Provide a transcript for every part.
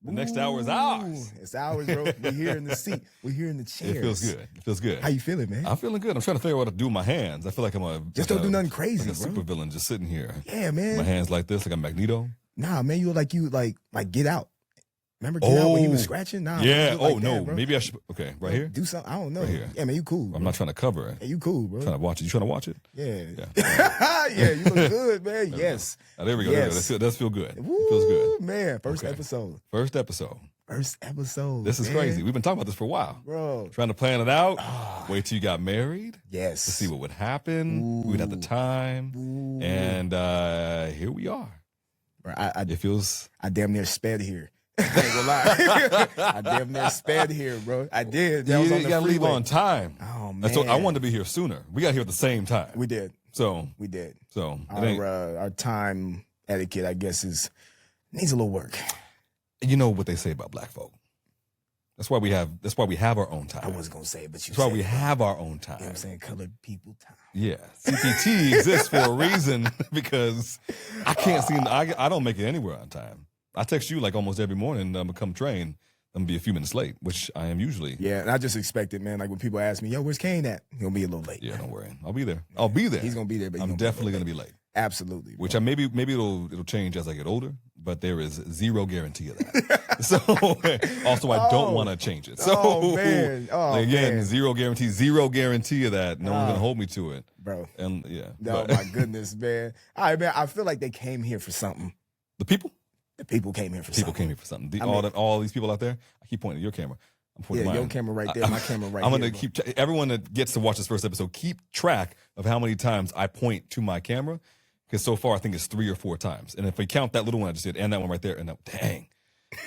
The next hour is ours. It's ours, bro. We're here in the seat. We're here in the chairs. It feels good. It feels good. How you feeling, man? I'm feeling good. I'm trying to figure out what to do with my hands. I feel like I'm just don't do nothing crazy, like a super villain just sitting here. Yeah, man. My hands like this, like a Magneto. Nah, man, you like Get Out. Remember Get Out when you was scratching? Nah. Yeah. Like no. That, maybe I should. Okay, right here. Do something. I don't know. Right here. Yeah, man, you cool. Bro. I'm not trying to cover it. Hey, you cool, bro. I'm trying to watch it. You trying to watch it? Yeah. Yeah. Yeah, you look good, man. Yes. Oh, there we go. Yes. There we go. That feels good. Woo, it feels good. Man, first episode. First episode. This is crazy. We've been talking about this for a while. Bro. Trying to plan it out. Wait till you got married. Yes. To see what would happen. We would have the time. Ooh. And here we are. Bro, it feels... I damn near sped here. I ain't gonna lie. I damn near sped here, bro. I did. You gotta leave on time. Oh, man. So I wanted to be here sooner. We got here at the same time. We did. We did. So our time etiquette, I guess, needs a little work. You know what they say about black folk. That's why we have our own time. I wasn't gonna say it, but that's why we have our own time. You know what I'm saying? Colored people time. Yeah. CPT exists for a reason because I can't see I don't make it anywhere on time. I text you like almost every morning, I'm gonna come train. I'm gonna be a few minutes late, which I am usually. Yeah, and I just expect it, man. Like when people ask me, yo, where's Kane at? He'll be a little late. Yeah, don't worry. I'll be there. I'll be there. He's gonna be there, but I'm definitely gonna be late. Absolutely. Which maybe it'll change as I get older, but there is zero guarantee of that. So also I don't want to change it. So man. Again, zero guarantee of that. No one's gonna hold me to it. Bro. And yeah. Oh my goodness, man. All right, man. I feel like they came here for something. The people? The people came here for something. People came here for something. All these people out there, I keep pointing at your camera. I'm pointing your camera right there, my camera right I'm here. going to keep, everyone that gets to watch this first episode, keep track of how many times I point to my camera. Because so far, I think it's 3 or 4 times. And if we count that little one I just did, and that one right there, and that, dang.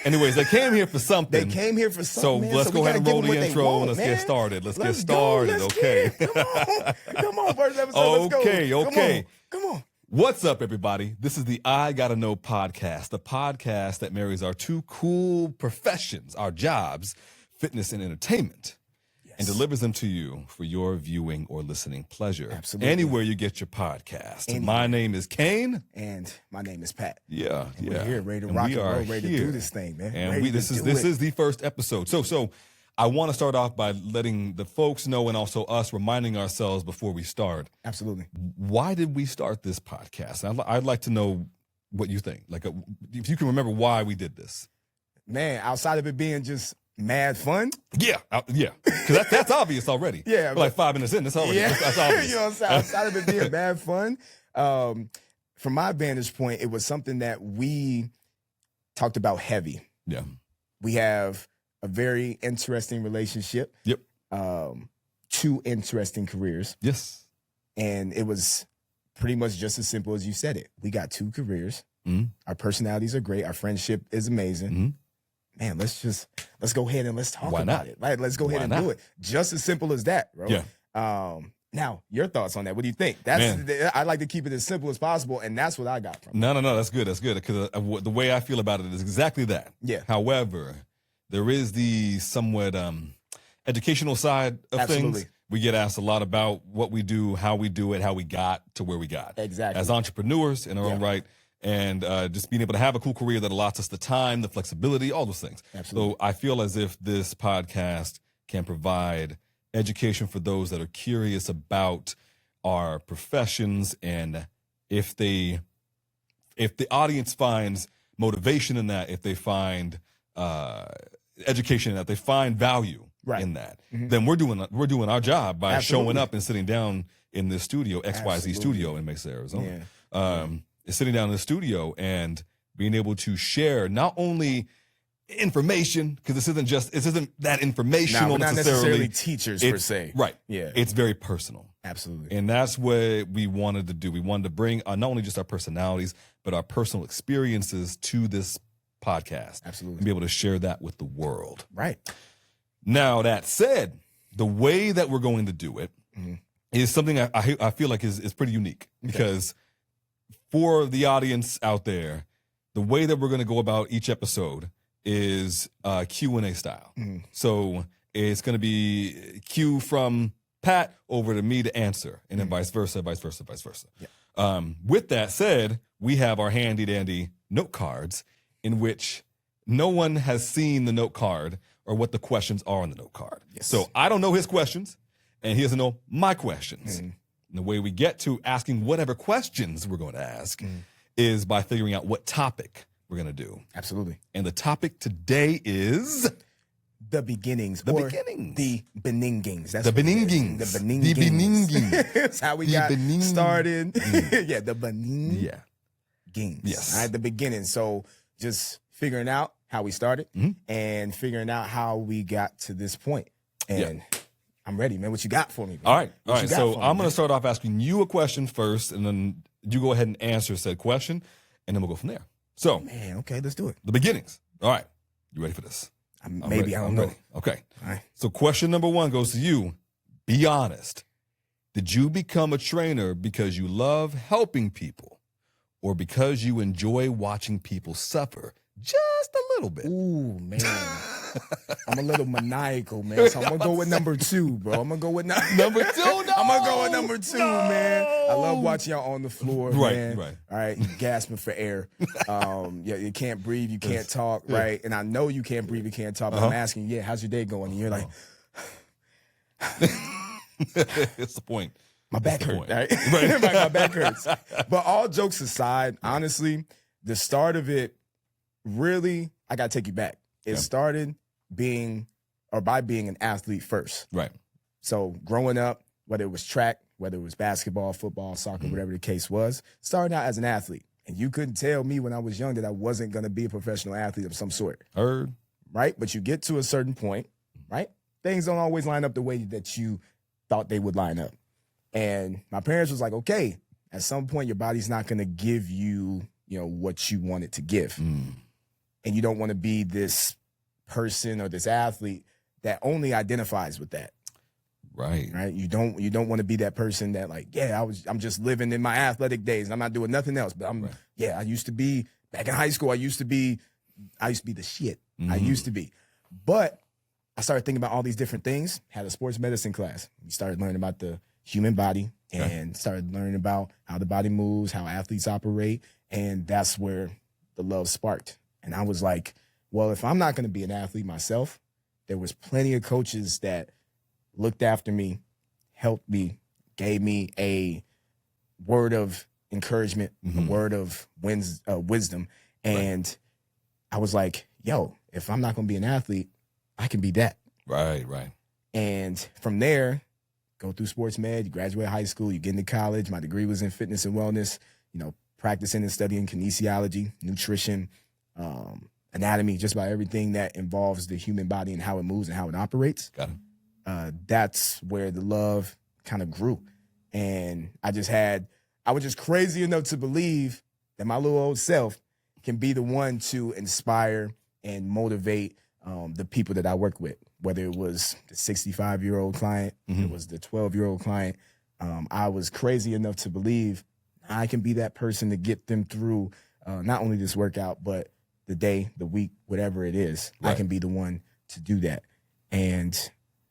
Anyways, they came here for something. They came here for something. So let's go ahead and roll the intro and let's get started. Let's get started, okay? Come on, first episode. Okay. Come on. What's up, everybody? This is the I Gotta Know podcast, the podcast that marries our two cool professions, our jobs, fitness and entertainment, and delivers them to you for your viewing or listening pleasure. Absolutely. Anywhere you get your podcast. My name is Kane. And my name is Pat. Yeah. We're here, ready to rock and roll, ready to do this thing, man. And this is the first episode. So I want to start off by letting the folks know and also us reminding ourselves before we start. Absolutely. Why did we start this podcast? I'd like to know what you think. Like, if you can remember why we did this. Man, outside of it being just mad fun. Yeah. Because that's obvious already. Yeah. We're like 5 minutes in, that's already that's obvious. You know what I'm saying? Outside of it being mad fun, from my vantage point, it was something that we talked about heavy. Yeah. We have a very interesting relationship. Yep. 2 interesting careers. Yes. And it was pretty much just as simple as you said it. We got 2 careers. Mm-hmm. Our personalities are great. Our friendship is amazing. Mm-hmm. Man, let's go ahead and let's talk Why about not? it. Right? Let's go ahead and do it. Just as simple as that, bro. Yeah. Now, your thoughts on that? What do you think? I like to keep it as simple as possible, and that's what I got from it. No, that's good. That's good. Because the way I feel about it is exactly that. Yeah. However, there is the somewhat educational side of Absolutely. things. We get asked a lot about what we do, how we do it, how we got to where we got. Exactly. As entrepreneurs in our own right, and just being able to have a cool career that allows us the time, the flexibility, all those things. Absolutely. So I feel as if this podcast can provide education for those that are curious about our professions, and if the audience finds motivation in that, if they find education in that, they find value in that, then we're doing our job by showing up and sitting down in this studio, XYZ studio in Mesa, Arizona. Sitting down in the studio and being able to share not only information, because this isn't that informational. We're not necessarily teachers per se. Right. Yeah. It's very personal. Absolutely. And that's what we wanted to do. We wanted to bring not only just our personalities, but our personal experiences to this podcast. Absolutely. And be able to share that with the world. Right. Now, that said, the way that we're going to do it is something I feel like is pretty unique. Okay. Because for the audience out there, the way that we're going to go about each episode is Q&A style. So it's going to be Q from Pat over to me to answer, and then vice versa. Yeah. With that said, we have our handy dandy note cards in which no one has seen the note card or what the questions are on the note card. Yes. So I don't know his questions, and he doesn't know my questions. And the way we get to asking whatever questions we're going to ask is by figuring out what topic we're going to do. Absolutely. And the topic today is the beginnings. The or beginnings. The beningings. That's the what it is. beningings. The beningings. The beningings. That's how we got started. Yeah, the beningings. Yeah. Yes. All right, the beginning. So just figuring out how we started and figuring out how we got to this point. And I'm ready, man. What you got for me, man? All right. What you got So for me, I'm going man? to start off asking you a question first, and then you go ahead and answer said question, and then we'll go from there. So, Man, okay, let's do it. the beginnings. All right. You ready for this? I'm ready. I don't I'm know. ready. Okay. All right. So question number 1 goes to you. Be honest. Did you become a trainer because you love helping people or because you enjoy watching people suffer just a little bit? Ooh, man. I'm a little maniacal, man. So I'm going to go with number 2, bro. I'm going to go with Number 2? No. I'm going to go with number 2, man. I love watching y'all on the floor, man. Right. All right, you gasping for air. You can't breathe, you can't talk, right? And I know you can't breathe, you can't talk, but I'm asking, how's your day going? And you're like, It's the point. my back the hurts, point. right? my back hurts. But all jokes aside, honestly, the start of it, really, I got to take you back. It started by being an athlete first. Right. So growing up, whether it was track, whether it was basketball, football, soccer, whatever the case was, starting out as an athlete. And you couldn't tell me when I was young that I wasn't going to be a professional athlete of some sort. Heard. Right? But you get to a certain point, right? Things don't always line up the way that you thought they would line up. And my parents was like, okay, at some point your body's not going to give you, what you want it to give. And you don't want to be this person or this athlete that only identifies with that. Right. Right? You don't want to be that person that like, I'm just living in my athletic days and I'm not doing nothing else. But I used to be back in high school, I used to be the shit. I used to be. But I started thinking about all these different things, had a sports medicine class. We started learning about the human body and started learning about how the body moves, how athletes operate. And that's where the love sparked. And I was like, well, if I'm not going to be an athlete myself, there was plenty of coaches that looked after me, helped me, gave me a word of encouragement, a word of wisdom. And I was like, yo, if I'm not going to be an athlete, I can be that. Right. And from there, go through sports med, you graduate high school, you get into college. My degree was in fitness and wellness, practicing and studying kinesiology, nutrition, anatomy, just about everything that involves the human body and how it moves and how it operates. Got it. That's where the love kind of grew. And I was just crazy enough to believe that my little old self can be the one to inspire and motivate the people that I work with, whether it was the 65-year-old client, it was the 12-year-old client. I was crazy enough to believe I can be that person to get them through not only this workout, but the day, the week, whatever it is. Right. I can be the one to do that. And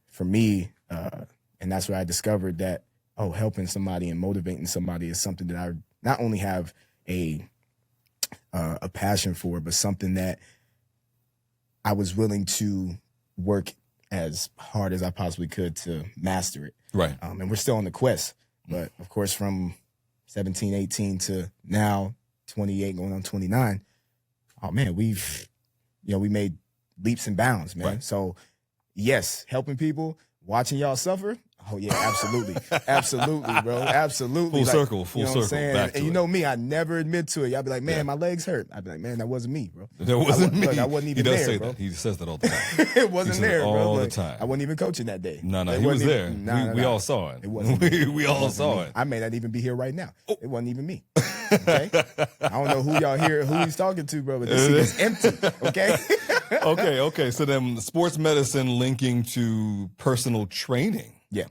for me, and that's where I discovered that, helping somebody and motivating somebody is something that I not only have a passion for, but something that I was willing to work as hard as I possibly could to master it. Right. And we're still on the quest. But of course, from 17, 18 to now, 28, going on 29, we made leaps and bounds, man. Right. So yes, helping people, watching y'all suffer. Oh yeah, absolutely. Absolutely, bro. Absolutely. Full circle, you know what I'm circle. saying? Back to and you it. know me, I never admit to it. Y'all be like, man, Yeah. my legs hurt. I'd be like, man, that wasn't me, bro. That wasn't me. Look, I wasn't even he does there, say bro. that. He says that all the time. It wasn't He says there, it bro. all the Look, time. I wasn't even coaching that day. No, It he was wasn't there. even- We all saw it. It wasn't. we all It wasn't saw me. it. I may not even be here right now. It wasn't even me. Okay, I don't know who he's talking to, bro. But this seat is empty. Okay. Okay. So then, sports medicine linking to personal training. Yeah.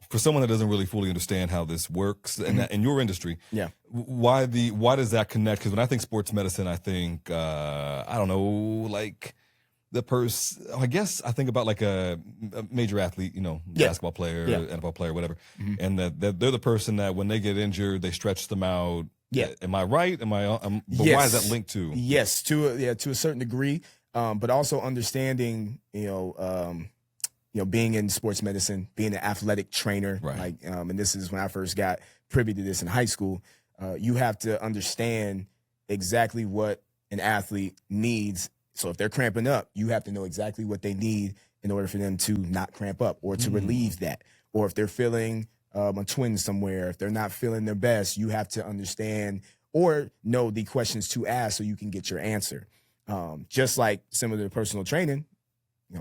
For someone that doesn't really fully understand how this works in your industry, Yeah. why does that connect? Because when I think sports medicine, I think I don't know, like the person, I guess I think about like a major athlete, you know, basketball player, NFL player, whatever. And that they're the person that when they get injured, they stretch them out. Yeah. Am I right? But Yes. why is that linked to? Yes, to a certain degree. But also understanding, being in sports medicine, being an athletic trainer, Right. and this is when I first got privy to this in high school. You have to understand exactly what an athlete needs. So if they're cramping up, you have to know exactly what they need in order for them to not cramp up or to relieve that. Or if they're feeling a twinge somewhere, if they're not feeling their best, you have to understand or know the questions to ask so you can get your answer. Just like similar to personal training,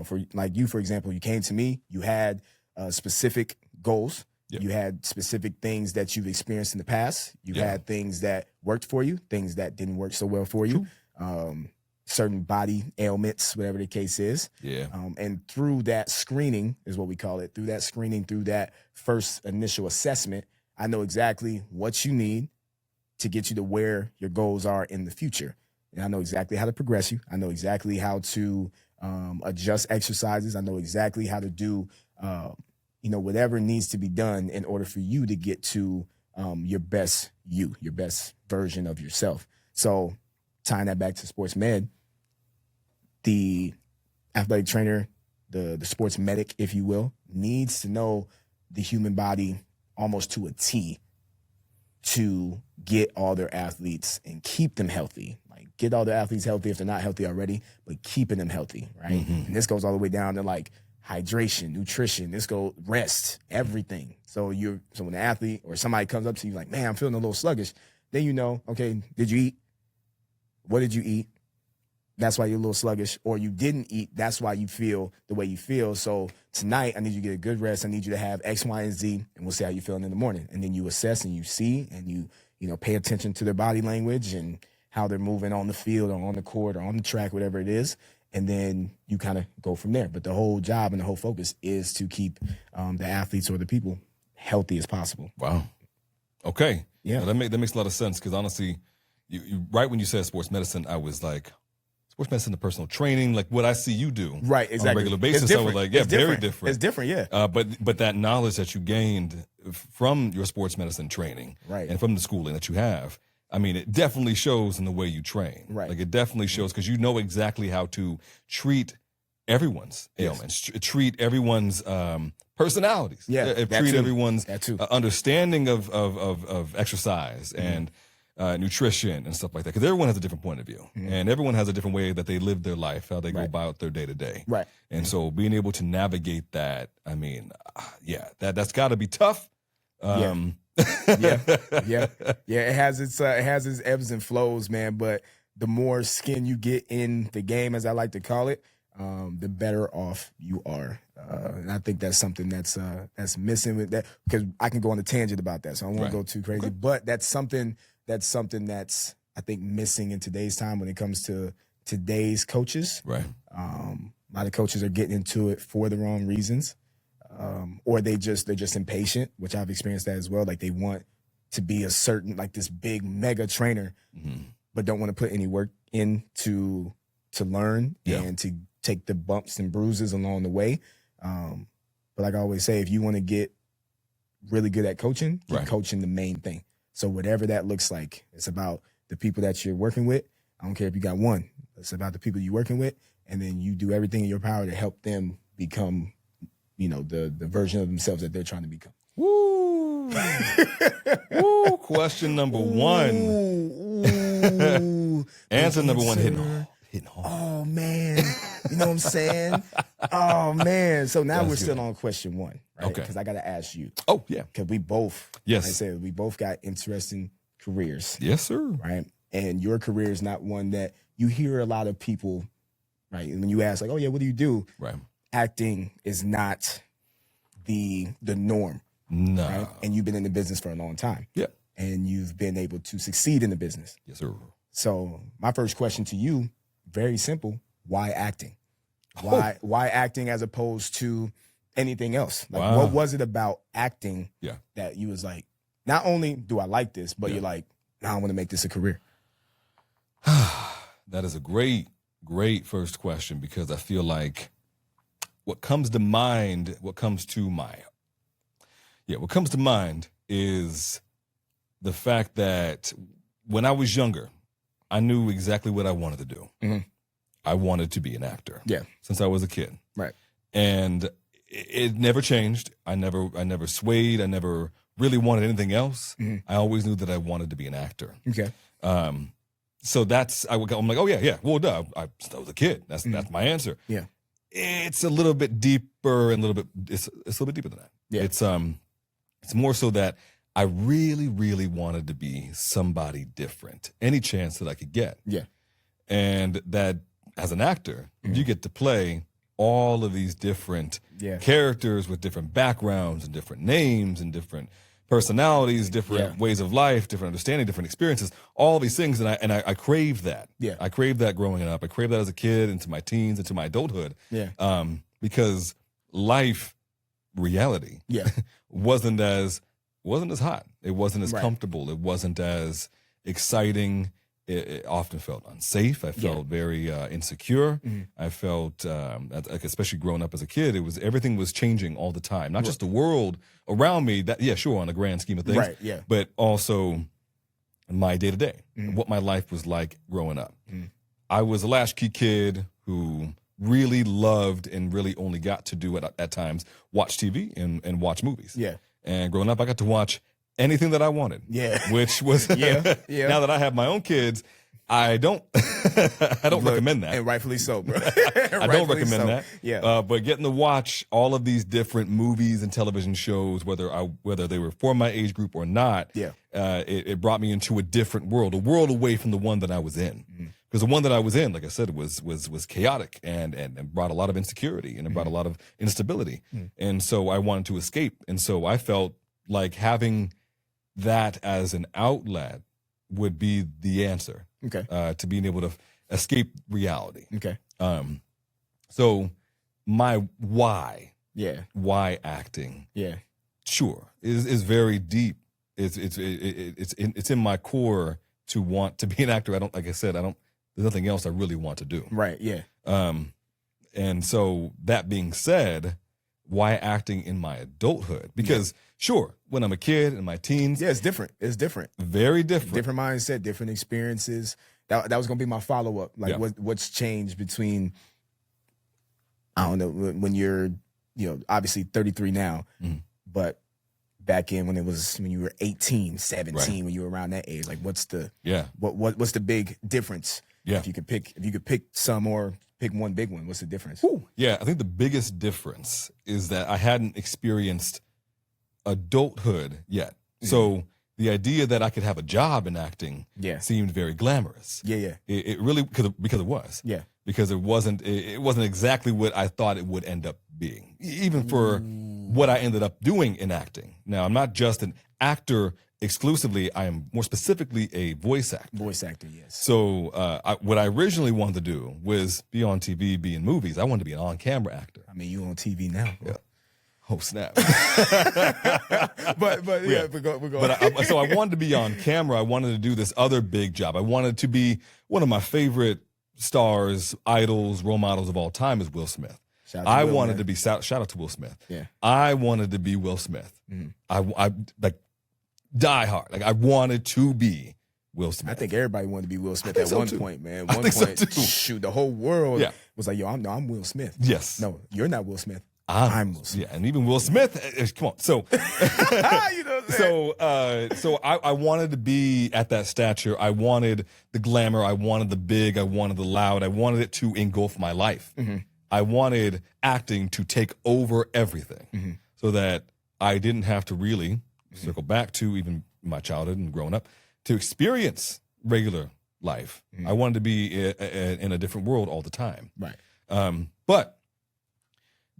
for like you, for example, you came to me, you had specific goals. Yep. You had specific things that you've experienced in the past. You had things that worked for you, things that didn't work so well for you. Certain body ailments, whatever the case is. Yeah. And through that screening is what we call it. Through that screening, through that first initial assessment, I know exactly what you need to get you to where your goals are in the future. And I know exactly how to progress you. I know exactly how to adjust exercises. I know exactly how to do, whatever needs to be done in order for you to get to your best you, your best version of yourself. So tying that back to sports med, the athletic trainer, the sports medic, if you will, needs to know the human body almost to a T to get all their athletes and keep them healthy. Like get all their athletes healthy if they're not healthy already, but keeping them healthy, right? And this goes all the way down to like hydration, nutrition, this goes rest, everything. So when an athlete or somebody comes up to you like, man, I'm feeling a little sluggish, then you know, okay, did you eat? What did you eat? That's why you're a little sluggish. Or you didn't eat. That's why you feel the way you feel. So tonight, I need you to get a good rest. I need you to have X, Y, and Z, and we'll see how you're feeling in the morning. And then you assess and you see and you pay attention to their body language and how they're moving on the field or on the court or on the track, whatever it is. And then you kind of go from there. But the whole job and the whole focus is to keep the athletes or the people healthy as possible. Wow. Okay. Yeah. Well, that makes a lot of sense because honestly, you right when you said sports medicine, I was like, sports medicine and personal training, like what I see you do right, exactly. on a regular basis. I was like, yeah, very different. It's different, yeah. But that knowledge that you gained from your sports medicine training right. and from the schooling that you have, I mean, it definitely shows in the way you train. Right. Like it definitely shows because you know exactly how to treat everyone's ailments, treat everyone's personalities, treat everyone's understanding of exercise and nutrition and stuff like that. Because everyone has a different point of view and everyone has a different way that they live their life, how they go about their day to day. Right. And so being able to navigate that, I mean, that's got to be tough. It has its ebbs and flows, man. But the more skin you get in the game, as I like to call it, the better off you are. And I think that's something that's missing with that, because I can go on a tangent about that, so I won't go too crazy. Okay. But that's something that's I think missing in today's time when it comes to today's coaches. Right. A lot of coaches are getting into it for the wrong reasons. Or they're just impatient, which I've experienced that as well. Like they want to be a certain, like this big mega trainer, but don't want to put any work in to learn and to take the bumps and bruises along the way. But like I always say, if you want to get really good at coaching, get coaching the main thing. So whatever that looks like, it's about the people that you're working with. I don't care if you got one. It's about the people you're working with, and then you do everything in your power to help them become, the version of themselves that they're trying to become. Woo! Woo! Question number one. Ooh. Answer number one, hitting home. Oh, man. You know what I'm saying? Oh, man. So now we're still on question one, right? Okay. Because I got to ask you. Oh, yeah. Because we both, yes. like I said, we both got interesting careers. Yes, sir. Right? And your career is not one that you hear a lot of people, right? And when you ask, like, oh, yeah, what do you do? Right. Acting is not the norm. No. Right? And you've been in the business for a long time. Yeah. And you've been able to succeed in the business. Yes, sir. So my first question to you, very simple. Why acting? Why acting as opposed to anything else? Like, what was it about acting that you was like, not only do I like this, but you're like, now I want to make this a career? That is a great Great first question, because I feel like what comes to mind is the fact that when I was younger, I knew exactly what I wanted to do. Mm-hmm. I wanted to be an actor. Yeah. Since I was a kid. Right. And it never changed. I never swayed. I never really wanted anything else. Mm-hmm. I always knew that I wanted to be an actor. Okay. So I'm like, oh yeah. Well, duh. I was a kid. That's my answer. Yeah. It's a little bit deeper and it's a little bit deeper than that. Yeah. It's more so that I really, really wanted to be somebody different, any chance that I could get. Yeah. And that as an actor, you get to play all of these different characters with different backgrounds and different names and different personalities, different ways of life, different understanding, different experiences, all these things. And I craved that. Yeah. I craved that growing up. I craved that as a kid, into my teens, into my adulthood. Yeah. Because reality wasn't as hot. It wasn't as comfortable. It wasn't as exciting. It often felt unsafe. I felt very insecure. Mm-hmm. I felt, especially growing up as a kid, everything was changing all the time. Not just the world around me. On the grand scheme of things. Right. Yeah. But also my day to day, what my life was like growing up. Mm-hmm. I was a latchkey kid who really loved and really only got to do at times watch TV and watch movies. Yeah. And growing up, I got to watch anything that I wanted. Yeah. Which was now that I have my own kids, I don't recommend that. And rightfully so, bro. I don't recommend that. Yeah. But getting to watch all of these different movies and television shows, whether they were for my age group or not, it brought me into a different world, a world away from the one that I was in. Because the one that I was in, like I said, was chaotic and brought a lot of insecurity and it brought a lot of instability. And so I wanted to escape. And so I felt like having that as an outlet would be the answer. Okay. To being able to escape reality. Okay. So my why acting? Yeah. Sure, is very deep. It's in my core to want to be an actor. There's nothing else I really want to do. Right. Yeah. And so that being said, why acting in my adulthood? Because sure, when I'm a kid in my teens, it's different. It's different. Very different. Different mindset, different experiences. That was gonna be my follow up. Like what's changed between, I don't know, when you're obviously 33 now, but back in when you were 18, 17, when you were around that age, like what's the what's the big difference? Yeah. If you could pick some or pick one big one, what's the difference? Ooh. Yeah, I think the biggest difference is that I hadn't experienced adulthood yet. So the idea that I could have a job in acting seemed very glamorous. Yeah. It really, because it was. Yeah. Because it wasn't exactly what I thought it would end up being, even for what I ended up doing in acting. Now, I'm not just an actor exclusively. I am more specifically a voice actor. Voice actor, yes. So what I originally wanted to do was be on TV, be in movies. I wanted to be an on-camera actor. I mean, you on TV now. Bro. Yeah. Oh, snap. but go. So I wanted to be on camera. I wanted to do this other big job. I wanted to be one of my favorite stars, idols, role models of all time is Will Smith. I wanted to be, shout out to Will Smith. Yeah. I wanted to be Will Smith. Mm-hmm. I like die hard. Like I wanted to be Will Smith. I think everybody wanted to be Will Smith at one point, man. One point, shoot, the whole world was like, yo, I'm Will Smith. Yes. No, you're not Will Smith. I'm Will Smith. Yeah, and even Will Smith, come on. So, you know what I'm saying? So I wanted to be at that stature. I wanted the glamour. I wanted the big. I wanted the loud. I wanted it to engulf my life. Mm-hmm. I wanted acting to take over everything so that I didn't have to really circle back to even my childhood and growing up to experience regular life. I wanted to be in a different world all the time. Right. But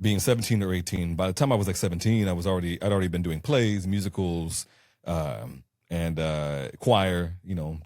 being 17 or 18, by the time I was like 17, I'd already been doing plays, musicals, and choir,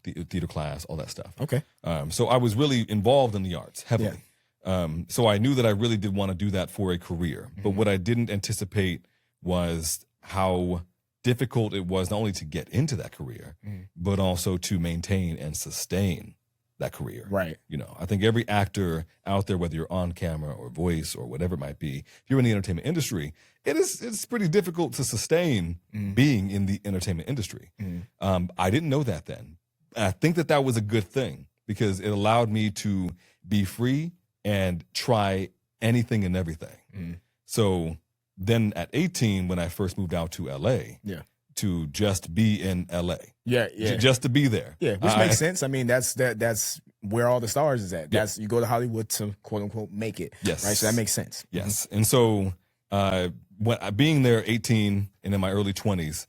theater class, all that stuff. Okay. So I was really involved in the arts heavily. Yeah. So I knew that I really did want to do that for a career. But what I didn't anticipate was how difficult it was not only to get into that career, but also to maintain and sustain that career. Right. You know, I think every actor out there, whether you're on camera or voice or whatever it might be, if you're in the entertainment industry, it's pretty difficult to sustain being in the entertainment industry. I didn't know that then. I think that was a good thing because it allowed me to be free and try anything and everything. So then at 18, when I first moved out to LA, to just be in LA. Just to be there. Yeah, which makes sense. I mean, that's where all the stars is at. That's you go to Hollywood to quote unquote make it. Yes. Right. So that makes sense. Yes. And so when being there 18 and in my early 20s,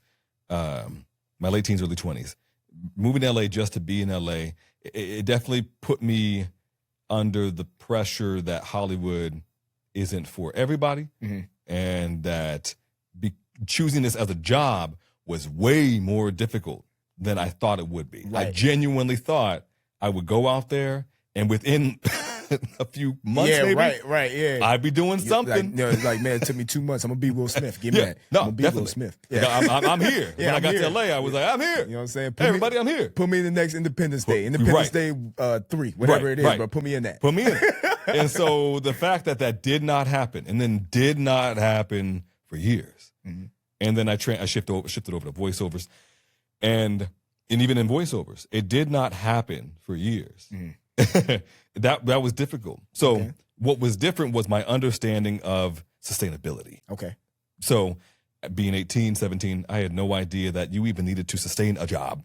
my late teens, early 20s, moving to LA just to be in LA, it definitely put me under the pressure that Hollywood isn't for everybody, and that choosing this as a job was way more difficult than I thought it would be. Right. I genuinely thought I would go out there and within a few months, maybe, I'd be doing something. Like, man, it took me 2 months. I'm gonna be Will Smith. Give me that. No, I'm gonna be definitely. Will Smith. I'm here. When I got to LA, I was like, I'm here. You know what I'm saying? Everybody, I'm here. Put me in the next Independence Day. Independence Day 3, whatever it is, but put me in that. Put me in it. And so the fact that did not happen, and then did not happen for years, and then I shifted over to voiceovers, and even in voiceovers, it did not happen for years. That was difficult. So what was different was my understanding of sustainability. Okay. So being 18, 17, I had no idea that you even needed to sustain a job.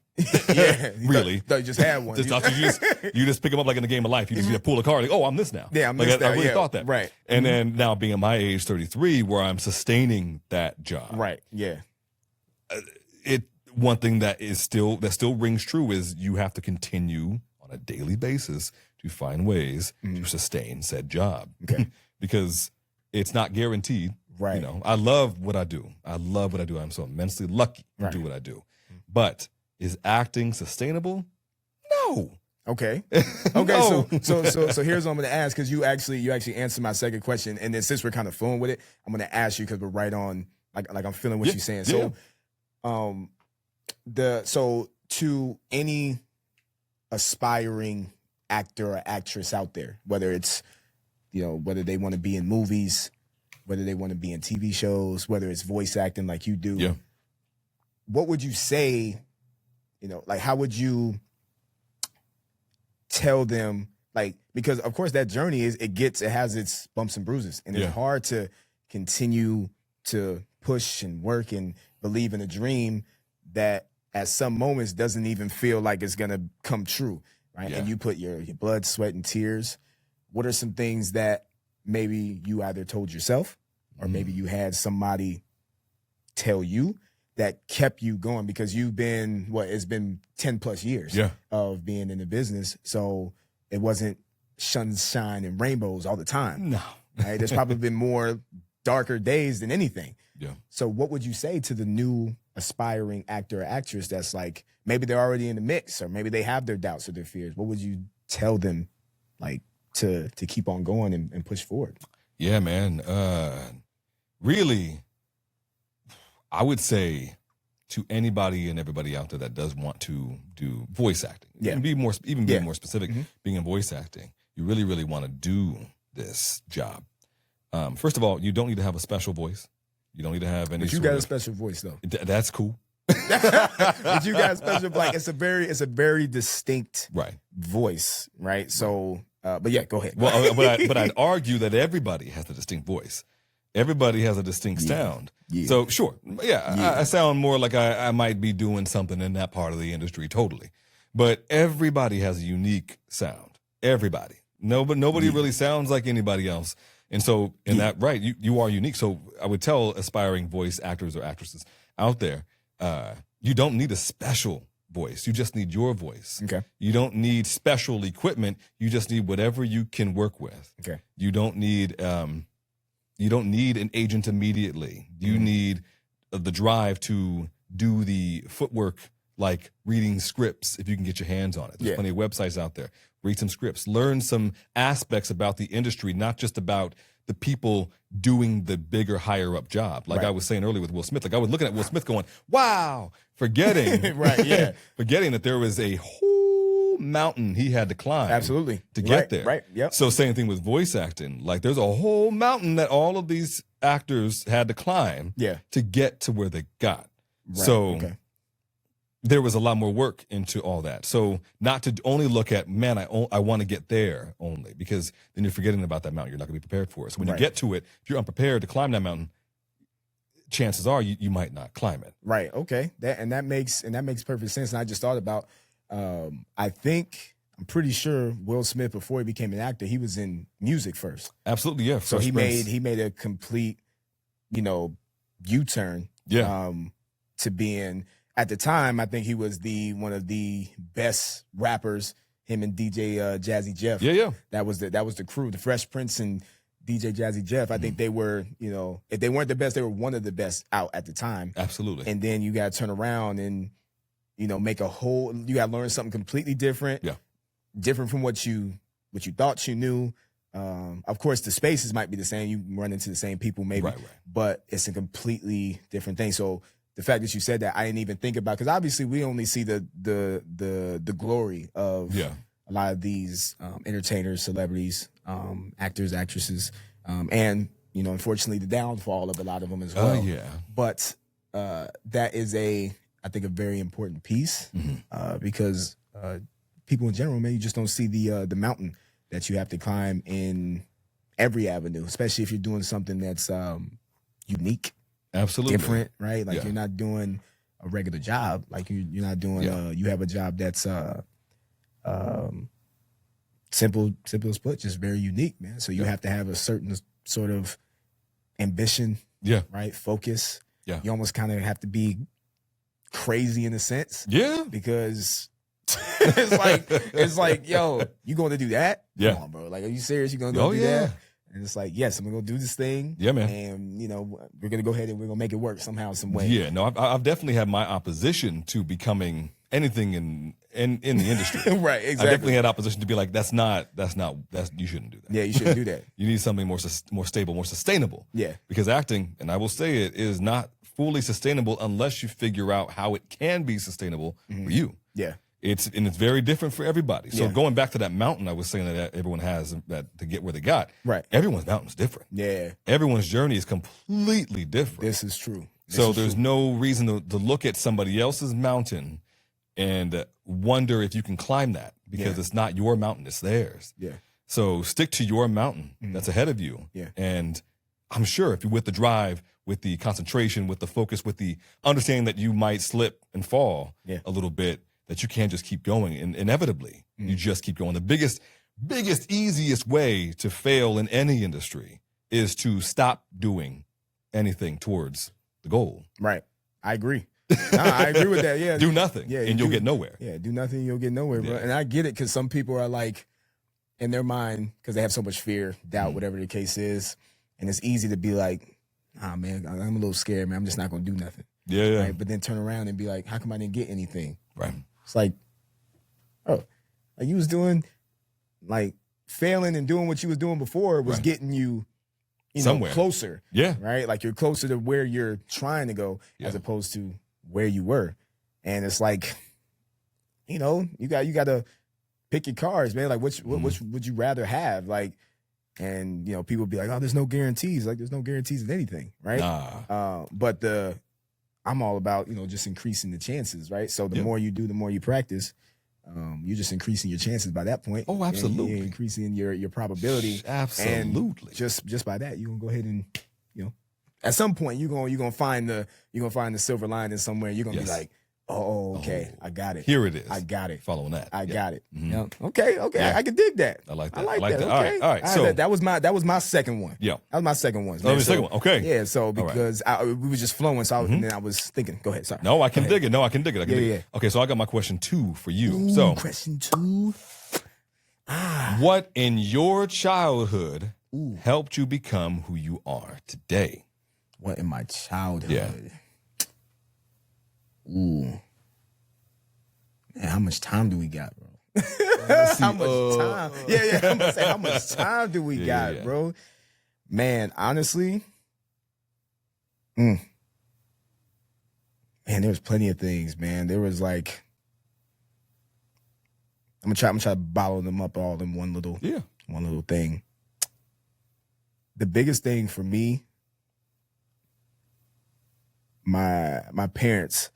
Really. Thought you just had one. You just pick them up like in the game of life. You just pull a card. Like, oh, I'm this now. Yeah, I'm like, this now. I really thought that. Right. And then now being at my age, 33, where I'm sustaining that job. Right. Yeah. One thing that still rings true is you have to continue on a daily basis to find ways to sustain said job. Okay. Because it's not guaranteed. Right. You know, I love what I do. I'm so immensely lucky to do what I do. But is acting sustainable? No. Okay. Okay. No. So here's what I'm going to ask, because you actually answered my second question, and then since we're kind of flowing with it, I'm going to ask you because we're right on. Like I'm feeling what you're saying. So, so to any aspiring actor or actress out there, whether it's whether they want to be in movies, whether they want to be in TV shows, whether it's voice acting like you do, what would you say? Like, how would you tell them? Like, because of course that journey it has its bumps and bruises, and it's hard to continue to push and work and believe in a dream that at some moments doesn't even feel like it's gonna come true, right? And you put your blood, sweat, and tears. What are some things that maybe you either told yourself or maybe you had somebody tell you that kept you going? Because you've been, it's been 10 plus years of being in the business. So it wasn't sunshine and rainbows all the time. No. Right? There's probably been more darker days than anything. Yeah. So what would you say to the new aspiring actor or actress that's like, maybe they're already in the mix, or maybe they have their doubts or their fears? What would you tell them, like, to keep on going and push forward? Yeah, man. Really, I would say to anybody and everybody out there that does want to do voice acting, and be more specific, being in voice acting, you really, really want to do this job. First of all, you don't need to have a special voice. You don't need to have any. But you got a special voice, though. That's cool. But you got a special, like, it's a very distinct voice, right? So, but yeah, go ahead. Well, but I'd argue that everybody has a distinct voice. Everybody has a distinct sound. Yeah. So sure, I sound more like I might be doing something in that part of the industry, totally. But everybody has a unique sound. Everybody. Nobody really sounds like anybody else. And so in that, you are unique. So I would tell aspiring voice actors or actresses out there, you don't need a special voice. You just need your voice. Okay. You don't need special equipment. You just need whatever you can work with. Okay. You don't need an agent immediately. You need the drive to do the footwork, like reading scripts if you can get your hands on it. There's plenty of websites out there. Read some scripts. Learn some aspects about the industry, not just about the people doing the bigger, higher up job. Like I was saying earlier with Will Smith. Like, I was looking at Will Smith going, wow, forgetting forgetting that there was a whole whole mountain he had to climb. Absolutely. To get there. Right. Yep. So same thing with voice acting. Like there's a whole mountain that all of these actors had to climb to get to where they got. Right. So there was a lot more work into all that. So not to only look at, man, I want to get there only, because then you're forgetting about that mountain. You're not going to be prepared for it. So when you get to it, if you're unprepared to climb that mountain, chances are you might not climb it. Right. Okay. That makes perfect sense. And I just thought about, I'm pretty sure Will Smith, before he became an actor, he was in music first. Absolutely. Yeah. So he made a complete, U-turn. Yeah. To being, at the time, I think he was one of the best rappers. Him and DJ Jazzy Jeff. Yeah. That was the crew. The Fresh Prince and DJ Jazzy Jeff. I think they were, if they weren't the best, they were one of the best out at the time. Absolutely. And then you got to turn around and, make you got to learn something completely different. Yeah. Different from what you thought you knew. Of course, the spaces might be the same. You run into the same people maybe, but it's a completely different thing. So the fact that you said that, I didn't even think about, because obviously we only see the glory of a lot of these entertainers, celebrities, actors, actresses, and unfortunately the downfall of a lot of them as well. But that is I think a very important piece, because people in general, man, you just don't see the mountain that you have to climb in every avenue, especially if you're doing something that's unique. Absolutely. Different, right? Like you're not doing a regular job. Like you're not doing, you have a job that's simple as put, just very unique, man. So you have to have a certain sort of ambition, right? Focus. Yeah. You almost kind of have to be crazy in a sense. Yeah. Because it's like, yo, you going to do that? Yeah. Come on, bro. Like, are you serious? You going to go do that? And it's like, yes, I'm going to do this thing. Yeah, man. And, we're going to go ahead and we're going to make it work somehow, some way. Yeah, no, I've definitely had my opposition to becoming anything in the industry. Right, exactly. I definitely had opposition to be like, that's you shouldn't do that. Yeah, you shouldn't do that. You need something more stable, more sustainable. Yeah. Because acting, and I will say it, is not fully sustainable unless you figure out how it can be sustainable for you. Yeah. It's very different for everybody. So going back to that mountain I was saying that everyone has that to get where they got. Right. Everyone's mountain's different. Yeah. Everyone's journey is completely different. This is true. So there's no reason to look at somebody else's mountain and wonder if you can climb that, because it's not your mountain, it's theirs. Yeah. So stick to your mountain that's ahead of you. Yeah. And I'm sure if you're with the drive, with the concentration, with the focus, with the understanding that you might slip and fall a little bit, that you can't just keep going. And inevitably, you just keep going. The biggest, easiest way to fail in any industry is to stop doing anything towards the goal. Right. I agree. I agree with that. Yeah. Do nothing and you'll get nowhere. Yeah. Do nothing, you'll get nowhere, bro. And I get it, because some people are like, in their mind, because they have so much fear, doubt, whatever the case is. And it's easy to be like, man, I'm a little scared, man. I'm just not going to do nothing. Yeah. Right? But then turn around and be like, how come I didn't get anything? Right. It's like, like you was doing, like failing and doing what you was doing before was getting you, somewhere closer. Yeah. Right. Like you're closer to where you're trying to go as opposed to where you were. And it's like, you got to pick your cards, man. Like which would you rather have? Like, and people be like, oh, there's no guarantees. Like there's no guarantees in anything. Right. But I'm all about, just increasing the chances, right? So the more you do, the more you practice, you're just increasing your chances by that point. Oh, absolutely. You're increasing your probability. Absolutely. And just by that, you're gonna go ahead and, at some point you're gonna find the silver lining somewhere. You're gonna be like, oh, okay, I got it. Here it is. I got it. Following that. I got it. Yeah. Okay. Yeah. I can dig that. I like that. I like that. Okay. All right. So that was my second one. Yeah. That was my second one. Oh, the second one. Okay. Yeah. So because we were just flowing, so and then I was thinking. Go ahead. Sorry. No, I can dig it. I can dig it. Yeah. Okay. So I got my question 2 for you. Ooh, so question 2. What in your childhood helped you become who you are today? What in my childhood? Yeah. Ooh. Man, how much time do we got, bro? How much time? Yeah. I'm gonna say, how much time do we got, bro? Man, honestly, man, there was plenty of things, man. There was like, I'm gonna try to bottle them up all in one little thing. The biggest thing for me, my parents,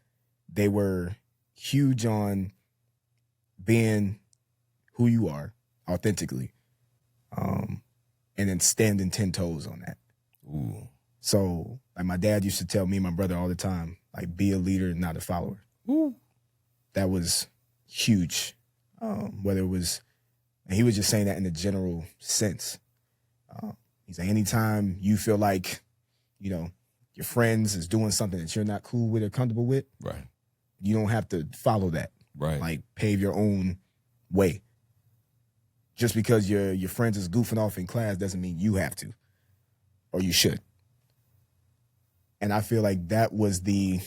they were huge on being who you are authentically, and then standing 10 toes on that. Ooh. So, like, my dad used to tell me and my brother all the time, like, be a leader, not a follower. Ooh. That was huge. Whether it was, and he was just saying that in a general sense. He's like, anytime you feel like, you know, your friends is doing something that you're not cool with or comfortable with, right, you don't have to follow that. Right. Like, pave your own way. Just because your friends is goofing off in class doesn't mean you have to, or you should. And I feel like that was the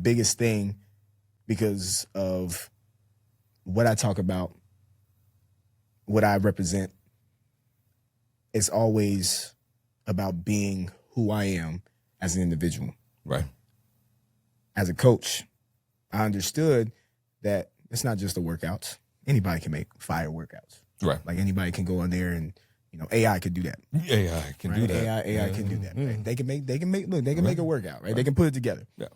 biggest thing, because of what I talk about, what I represent. It's always about being who I am as an individual. Right. As a coach, I understood that it's not just the workouts. Anybody can make fire workouts. Right. Like, anybody can go in there and, you know, AI could do that. AI can do that. AI can do that. Right? They can make a workout, right? They can put it together. Yeah.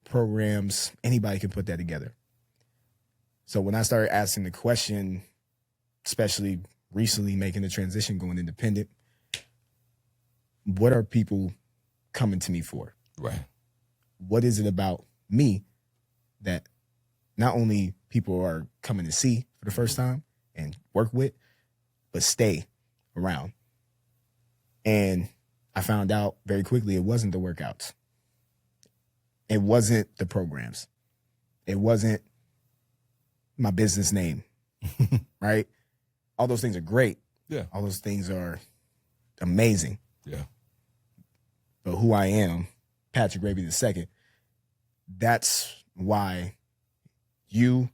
Programs, anybody can put that together. So when I started asking the question, especially recently making the transition, going independent, what are people coming to me for? Right. What is it about me that not only people are coming to see for the first time and work with, but stay around? And I found out very quickly it wasn't the workouts. It wasn't the programs. It wasn't my business name, right? All those things are great. Yeah. All those things are amazing. Yeah. But who I am, Patrick Raby II, that's why you,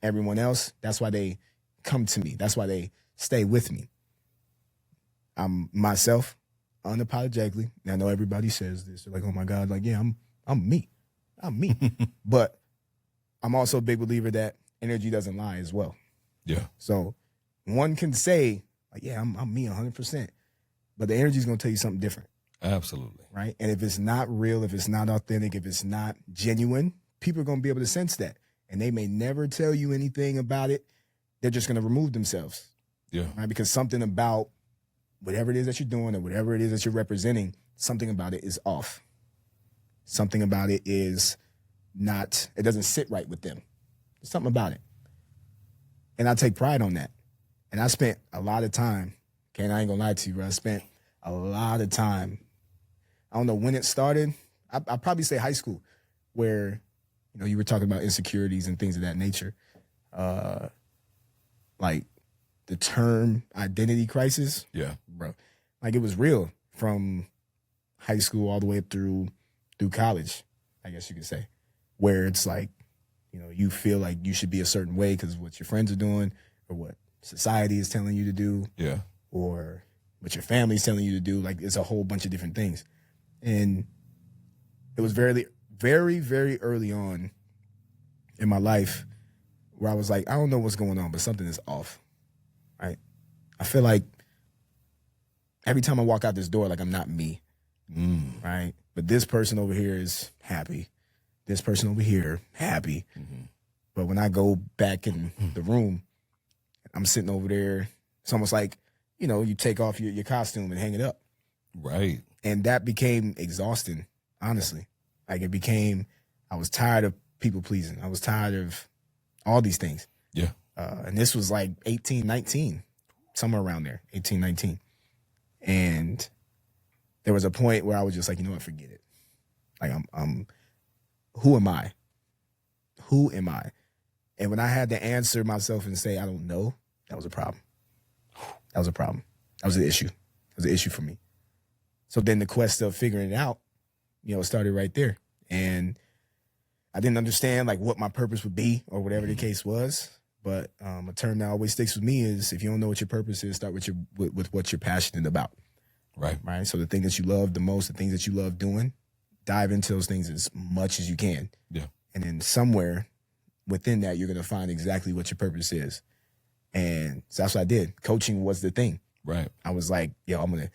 everyone else, that's why they come to me. That's why they stay with me. I'm myself, unapologetically. I know everybody says this. They're like, oh my God, like, yeah, I'm me. I'm me. But I'm also a big believer that energy doesn't lie as well. Yeah. So one can say, like, yeah, I'm me 100%. But the energy is going to tell you something different. Absolutely. Right? And if it's not real, if it's not authentic, if it's not genuine, people are going to be able to sense that. And they may never tell you anything about it. They're just going to remove themselves. Yeah. Right? Because something about whatever it is that you're doing or whatever it is that you're representing, something about it is off. Something about it is not, it doesn't sit right with them. There's something about it. And I take pride on that. And I spent a lot of time, okay, and I ain't gonna lie to you, bro. I spent a lot of time. I don't know when it started. I'll probably say high school, where, you know, you were talking about insecurities and things of that nature. Like the term identity crisis. Yeah. Bro. Like, it was real from high school all the way up through college, I guess you could say, where it's like, you know, you feel like you should be a certain way because of what your friends are doing or what society is telling you to do. Yeah. Or what your family's telling you to do. Like, it's a whole bunch of different things. And it was very, very, very early on in my life where I was like, I don't know what's going on, but something is off, right? I feel like every time I walk out this door, like, I'm not me, right? But this person over here is happy. This person over here, happy. Mm-hmm. But when I go back in the room, I'm sitting over there. It's almost like, you know, you take off your costume and hang it up. Right. And that became exhausting, honestly. Like, it became, I was tired of people pleasing. I was tired of all these things. Yeah. And this was like 18, 19, somewhere around there, 18, 19. And there was a point where I was just like, you know what, forget it. Like, I'm who am I? Who am I? And when I had to answer myself and say, I don't know, that was a problem. That was a problem. That was an issue. It was an issue for me. So then the quest of figuring it out, you know, started right there. And I didn't understand, like, what my purpose would be or whatever the case was. But a term that always sticks with me is, if you don't know what your purpose is, start with what you're passionate about. Right. Right. So the thing that you love the most, the things that you love doing, dive into those things as much as you can. Yeah. And then somewhere within that, you're going to find exactly what your purpose is. And so that's what I did. Coaching was the thing. Right. I was like, yo, I'm going to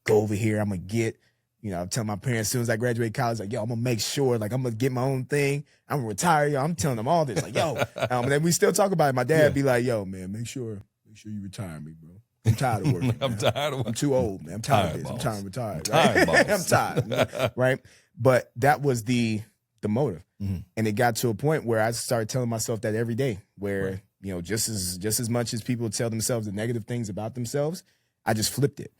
go over here. I'm going to get, I'm telling my parents as soon as I graduate college, like, yo, I'm going to make sure, like, I'm going to get my own thing. I'm going to retire. Yo, I'm telling them all this. Like, yo. And then we still talk about it. My dad be like, yo, man, make sure you retire me, bro. I'm tired of working. I'm tired of working. I'm too old, man. I'm tired of this. Boss. I'm tired of retiring. I'm tired, I'm tired. Right? But that was the motive. Mm-hmm. And it got to a point where I started telling myself that every day, where, just as much as people tell themselves the negative things about themselves, I just flipped it.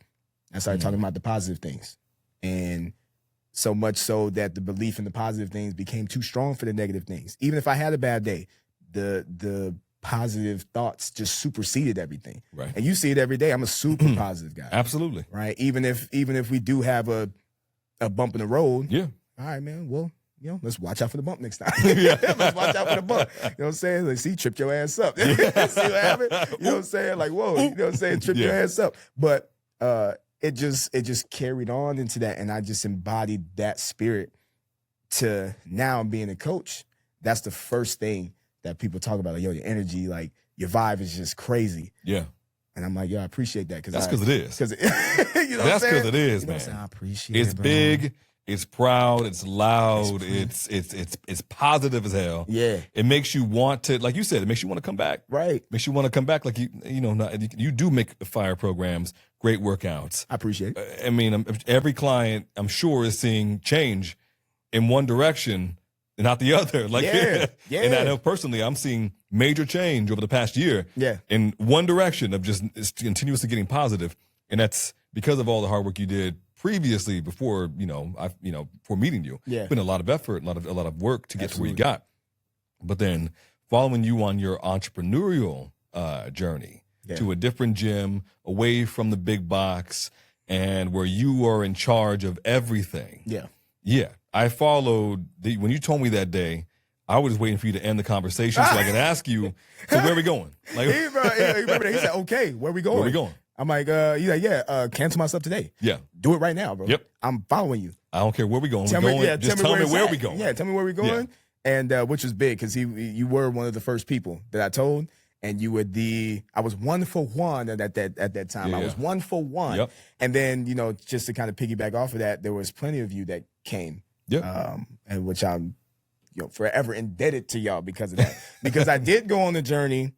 I started talking about the positive things. And so much so that the belief in the positive things became too strong for the negative things. Even if I had a bad day, the positive thoughts just superseded everything. Right. And you see it every day. I'm a super positive guy. Absolutely. Right. Even if we do have a bump in the road. Yeah. All right, man. Well, let's watch out for the bump next time. Let's watch out for the bump. You know what I'm saying? Like, see, trip your ass up. See what happened? You know what I'm saying? Like, whoa, you know what I'm saying? Trip your ass up. But it just carried on into that. And I just embodied that spirit to now being a coach. That's the first thing that people talk about. Like, yo, your energy, like your vibe is just crazy. Yeah. And I'm like, yo, I appreciate that. That's because it is. Because that's because it is, man. I appreciate it. It's big. It's proud. It's loud. It's positive as hell. Yeah. It makes you want to, like you said, it makes you want to come back. Right. Makes you want to come back. Like you do make fire programs, great workouts. I appreciate it. I mean, every client, I'm sure, is seeing change in one direction and not the other. Like, yeah. And I know personally, I'm seeing major change over the past year. Yeah. In one direction of just continuously getting positive, and that's because of all the hard work you did previously before before meeting you. Yeah. It's been a lot of effort, a lot of work to get to where you got. But then following you on your entrepreneurial journey to a different gym, away from the big box, and where you are in charge of everything. Yeah. Yeah. I followed when you told me that day, I was waiting for you to end the conversation so I could ask you, so where are we going? Like, he said, okay, where we going? Where we going? I'm like, cancel my stuff today. Yeah. Do it right now, bro. Yep. I'm following you. I don't care where we going. Tell me where we going. Yeah, tell me where we going. Yeah. And which was big because you were one of the first people that I told, and you were I was 1 for 1 at that time. Yeah. I was 1 for 1. Yep. And then, just to kind of piggyback off of that, there was plenty of you that came. Yeah. And which I'm forever indebted to y'all because of that. Because I did go on the journey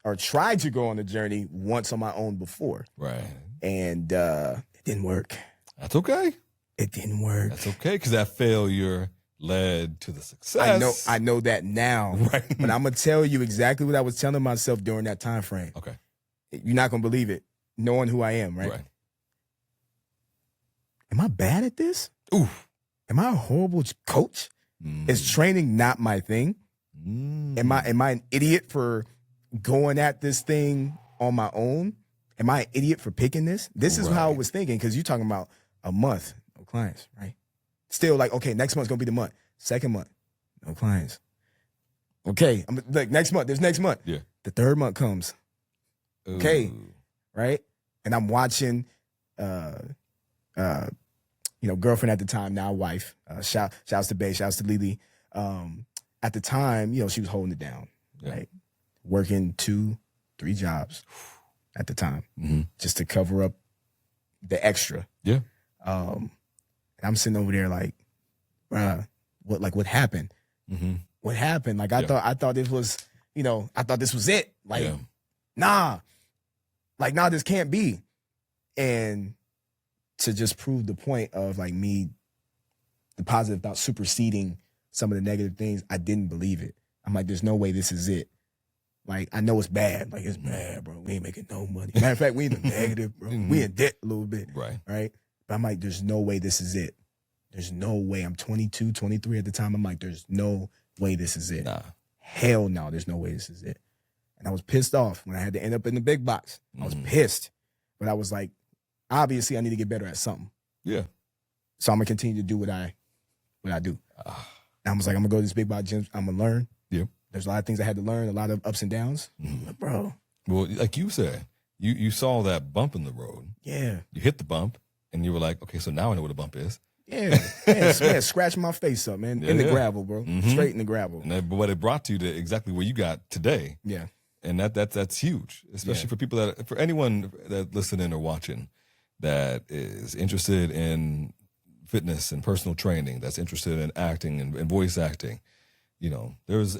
or tried to go on the journey once on my own before. Right. And it didn't work. That's okay. It didn't work. That's okay, because that failure led to the success. I know that now. Right. But I'm gonna tell you exactly what I was telling myself during that time frame. Okay. You're not gonna believe it, knowing who I am, right? Am I bad at this? Oof. Am I a horrible coach? Is training not my thing? Am I an idiot for going at this thing on my own? Am I an idiot for picking this? This is how I was thinking, because you're talking about a month, no clients, right? Still like, okay, next month's gonna be the month. Second month, no clients. Okay, I'm like, next month, there's next month. Yeah. The third month comes. Okay. Ooh. Right? And I'm watching girlfriend at the time, now wife. Shouts to Bay, shouts to Lily. At the time, she was holding it down, right? Working 2-3 jobs at the time, just to cover up the extra. Yeah. And I'm sitting over there like, bruh, what happened? What happened? Like, I thought this was, I thought this was it. Like, nah, this can't be. And to just prove the point of like me, the positive thought superseding some of the negative things, I didn't believe it. I'm like, there's no way this is it. Like, I know it's bad. Like, it's bad, bro. We ain't making no money. Matter of fact, we in the negative, bro. We in debt a little bit. Right? But I'm like, there's no way this is it. There's no way. I'm 22, 23 at the time. I'm like, there's no way this is it. Nah. Hell no, there's no way this is it. And I was pissed off when I had to end up in the big box. I was pissed. But I was like, obviously, I need to get better at something. Yeah. So I'm gonna continue to do what I do. And I was like, I'm gonna go to this big box gym. I'm gonna learn. Yeah. There's a lot of things I had to learn, a lot of ups and downs. But bro. Well, like you said, you saw that bump in the road. Yeah. You hit the bump, and you were like, okay, so now I know what a bump is. Man, scratch my face up, man. In the gravel, bro. Straight in the gravel. And but it brought you to exactly where you got today. Yeah. And that's huge, especially for people for anyone that listening or watching that is interested in fitness and personal training, that's interested in acting and voice acting. You know, there's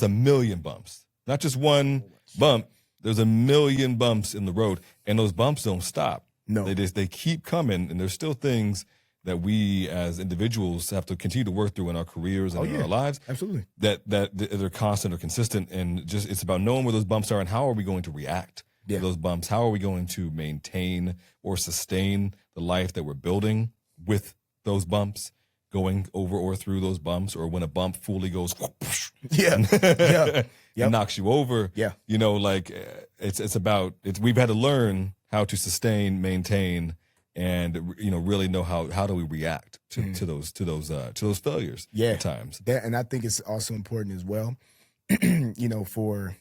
a million bumps, not just one bump. There's a million bumps in the road, and those bumps don't stop. No, they keep coming, and there's still things that we as individuals have to continue to work through in our careers and in our lives. Absolutely. That they're constant or consistent, and just it's about knowing where those bumps are and how are we going to react to those bumps. How are we going to maintain or sustain the life that we're building with those bumps, going over or through those bumps, or when a bump fully goes knocks you over. Yeah. You know, like we've had to learn how to sustain, maintain, and really know how do we react to those failures at times. And I think it's also important as well, for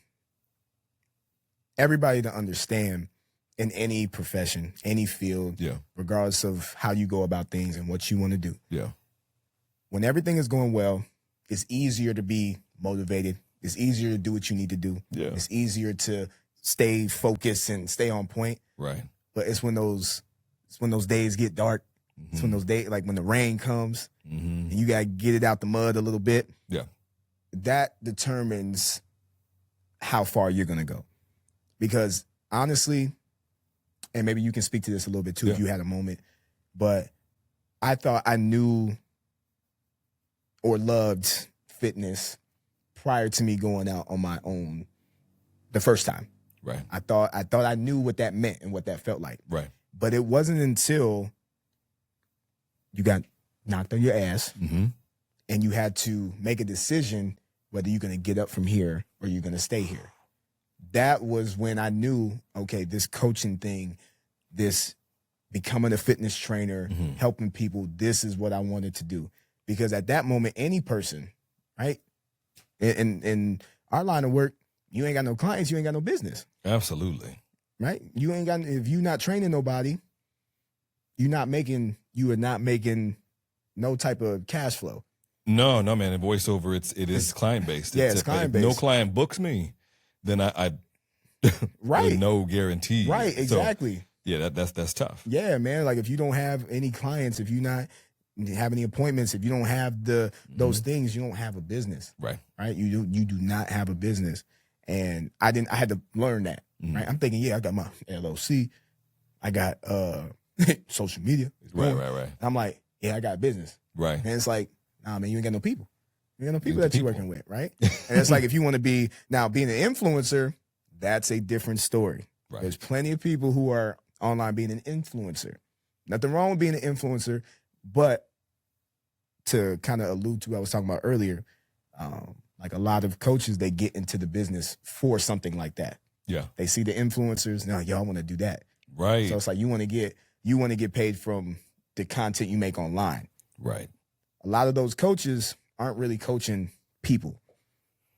everybody to understand in any profession, any field, regardless of how you go about things and what you want to do. Yeah. When everything is going well, it's easier to be motivated. It's easier to do what you need to do. Yeah. It's easier to stay focused and stay on point. Right. But it's when those days get dark. It's when those days, like when the rain comes and you got to get it out the mud a little bit. Yeah. That determines how far you're going to go. Because honestly, and maybe you can speak to this a little bit too if you had a moment, but I thought I knew or loved fitness prior to me going out on my own the first time. Right. I thought I knew what that meant and what that felt like. Right. But it wasn't until you got knocked on your ass and you had to make a decision whether you're going to get up from here or you're going to stay here. That was when I knew, okay, this coaching thing, this becoming a fitness trainer, helping people, this is what I wanted to do. Because at that moment, any person, right, in our line of work, you ain't got no clients, you ain't got no business. Absolutely. Right? If you're not training nobody, you are not making no type of cash flow. No, man. In voiceover, it is client based. Yeah, it's client based. If no client books me, then I right. no guarantee. Right, exactly. So, yeah, that's tough. Yeah, man. Like if you don't have any clients, if you not have any appointments, if you don't have those things, you don't have a business. Right. Right. You do not have a business. And I had to learn that. Right. I'm thinking, I got my LLC, I got social media. Right. I'm like, I got business. Right. And it's like, nah, man, you ain't got no people. You ain't got no people that you're working with, right? And it's like if you want to be being an influencer, that's a different story. Right. There's plenty of people who are online being an influencer. Nothing wrong with being an influencer, but to kind of allude to what I was talking about earlier, like a lot of coaches, they get into the business for something like that. Yeah. They see the influencers, now y'all want to do that. Right. So it's like you want to get paid from the content you make online. Right. A lot of those coaches aren't really coaching people.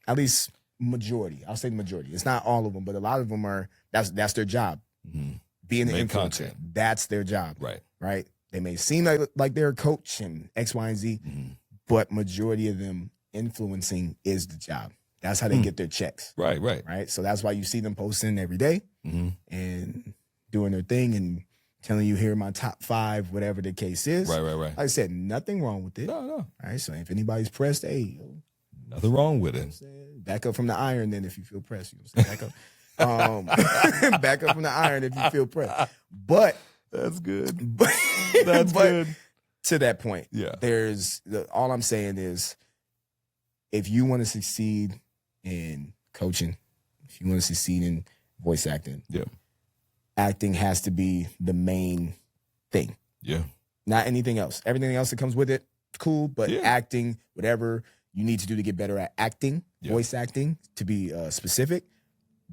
At least majority. I'll say the majority. It's not all of them, but a lot of them are, that's their job. Being an influencer. Content. That's their job. Right. Right. They may seem like they're a coach and X, Y, and Z, but majority of them influencing is the job. That's how they get their checks. Right. So that's why you see them posting every day and doing their thing and telling you, here are my top 5, whatever the case is. Right. Like I said, nothing wrong with it. No. All right. So if anybody's pressed, hey, nothing wrong with it. Back up from the iron then if you feel pressed. You know what I'm saying? Back up. Back up from the iron if you feel pressed. But that's good. That's good. To that point, there's all I'm saying is if you want to succeed in coaching, if you want to succeed in voice acting, acting has to be the main thing. Yeah. Not anything else. Everything else that comes with it, cool, but acting, whatever you need to do to get better at acting, voice acting, to be specific,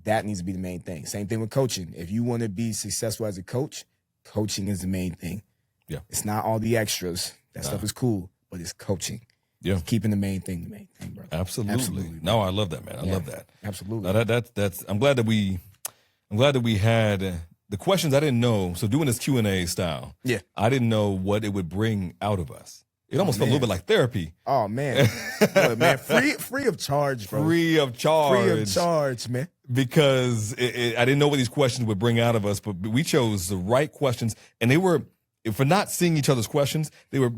that needs to be the main thing. Same thing with coaching. If you want to be successful as a coach, coaching is the main thing. Yeah. It's not all the extras. That stuff is cool, but it's coaching. Yeah. Keeping the main thing, bro. Absolutely. No, I love that, man. I love that. Absolutely. Now that's I'm glad that we had the questions I didn't know. So doing this Q&A style, Yeah. I didn't know what it would bring out of us. It almost felt a little bit like therapy. Oh man, look, man, free of charge, bro. Free of charge. Free of charge, man. Because I didn't know what these questions would bring out of us, but we chose the right questions, and they were, for not seeing each other's questions, they were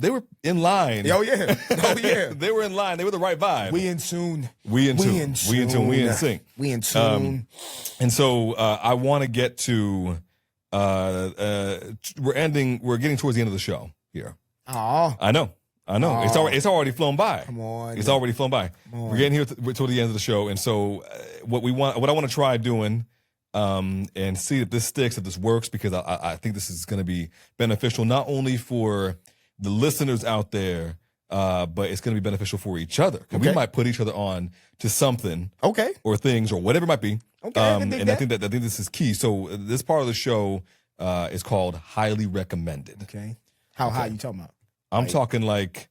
in line. Oh yeah, oh yeah. They were in line. They were the right vibe. We in tune. We in tune. We in tune. We in sync. We in tune. And so I want to get to. We're getting towards the end of the show here. Oh, I know. Oh. It's already flown by. Come on. It's already flown by. We're getting here toward the end of the show, and so what I want to try doing, and see if this sticks, if this works, because I think this is going to be beneficial not only for the listeners out there, but it's going to be beneficial for each other. Okay. We might put each other on to something, or things, or whatever it might be. Okay, I think this is key. So this part of the show is called Highly Recommended. Okay. How high you talking about? I'm talking like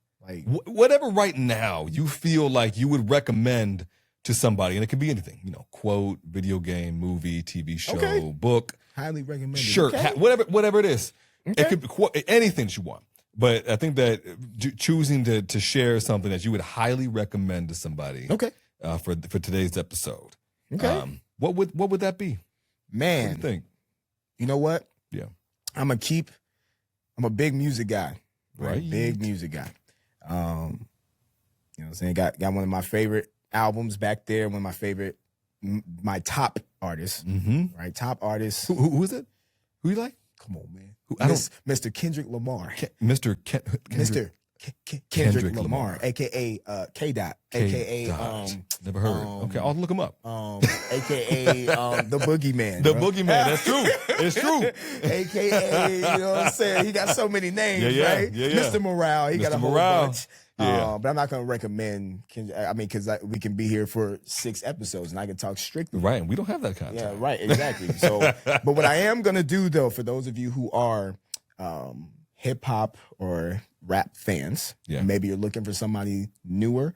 whatever right now you feel like you would recommend to somebody, and it could be anything, quote, video game, movie, TV show, book. Highly recommended. Shirt, hat, whatever it is. Okay. It could be anything that you want. But I think that choosing to share something that you would highly recommend to somebody, for today's episode, what would that be? Man, what do you think? You know what? Yeah, I'm a big music guy. Right. Big music guy. You know what I'm saying? Got one of my favorite albums back there, one of my favorite, my top artists. Mm-hmm. Right? Top artists. Who is it? Who you like? Come on, man. Mr. Kendrick Lamar. Mr. Kendrick Lamar, aka K-Dot, aka never heard. Okay, I'll look him up. Aka the Boogeyman. The Boogeyman. That's true. It's true. Aka, you know what I'm saying? He got so many names, right? Yeah. Mr. Morale. He got a whole bunch. Yeah. But I'm not gonna recommend. Because we can be here for 6 episodes, and I can talk strictly. Right, and we don't have that kind of time. Yeah, right, exactly. So, but what I am gonna do though, for those of you who are hip hop or rap fans, maybe you're looking for somebody newer,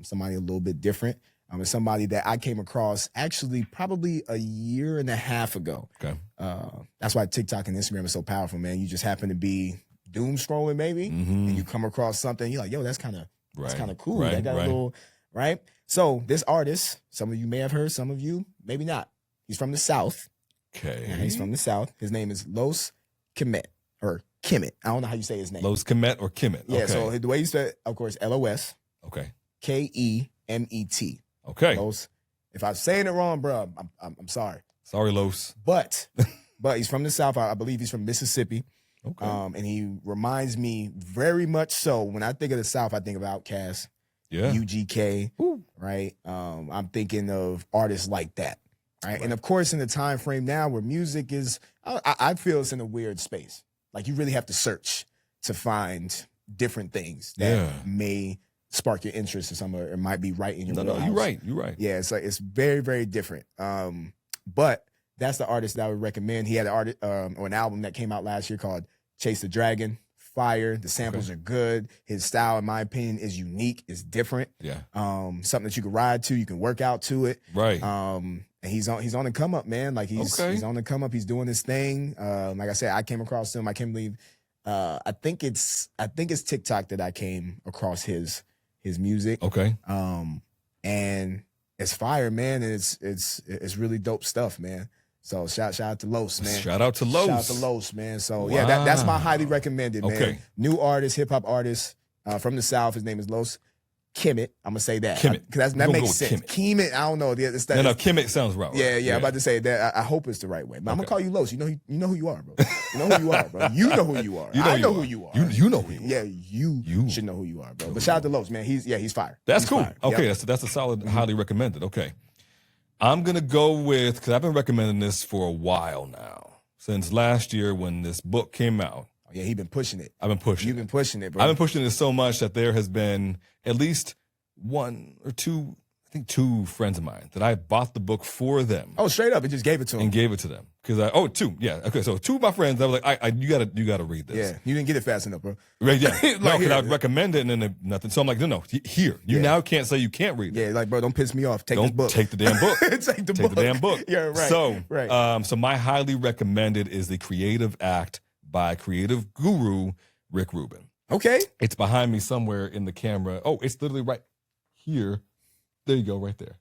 somebody a little bit different. It's somebody that I came across actually probably a year and a half ago. Okay, that's why TikTok and Instagram is so powerful, man. You just happen to be doom scrolling maybe, and you come across something, you're like, yo, that's kind of cool. That got a little, right? So this artist, some of you may have heard, some of you maybe not. He's from the South. Okay. Yeah, he's from the South. His name is Los Kemet, or Kemet. I don't know how you say his name. Los Kemet or Kemet. Yeah, okay. So the way you say it, of course, Los. Okay. Kemet. Okay. Los. If I'm saying it wrong, bro, I'm sorry. Sorry, Los. But he's from the South. I believe he's from Mississippi. Okay. And he reminds me very much so. When I think of the South, I think of Outkast, UGK, right? I'm thinking of artists like that, right? And of course, in the time frame now where music is, I feel it's in a weird space. Like you really have to search to find different things that may spark your interest in some, or it might be right in your wheelhouse. No, you're right. Yeah, it's very, very different. But that's the artist that I would recommend. He had an album that came out last year called Chase the Dragon. Fire. The samples are good. His style, in my opinion, is unique. It's different. Yeah. Something that you can ride to. You can work out to it. Right. And he's on the come up, man. Like he's on the come up. He's doing his thing. Like I said, I came across him. I can't believe. I think it's TikTok that I came across his music. Okay. And it's fire, man. And it's really dope stuff, man. So shout out to Los, man. Shout out to Los. Shout out to Los, man. So yeah, that's my highly recommended, man. Okay. New artist, hip hop artist from the South. His name is Los Kemet. I'm gonna say that Kemet. Because that makes sense. Kemet. I don't know. No, Kemet sounds right. Yeah. I'm about to say that. I hope it's the right way. But I'm gonna call you Los. You know who you are, bro. You know who you are, bro. You know who you are. I know who you are. You know who you are. Yeah, you should know who you are, bro. But shout out to Los, man. He's fire. That's cool. Fire. Okay, that's a solid, highly recommended. Okay. I'm going to go with, because I've been recommending this for a while now, since last year when this book came out. Oh, yeah, he's been pushing it. I've been pushing You've been pushing it, bro. I've been pushing it so much that there has been at least one or two, think 2 friends of mine that I bought the book for them. Oh, straight up, and just gave it to them. And gave it to them. Because 2, yeah. Okay, so 2 of my friends, I was like, you gotta read this. Yeah, you didn't get it fast enough, bro. Right, yeah. Like, no, because I'd recommend it and then nothing. So I'm like, no, here. You now can't say you can't read it. Yeah, like, bro, don't piss me off. Take this Don't book. take the damn book. Take the damn book. Yeah, right. So, right. So my highly recommended is The Creative Act by creative guru Rick Rubin. Okay. It's behind me somewhere in the camera. Oh, it's literally right here. There you go, right there.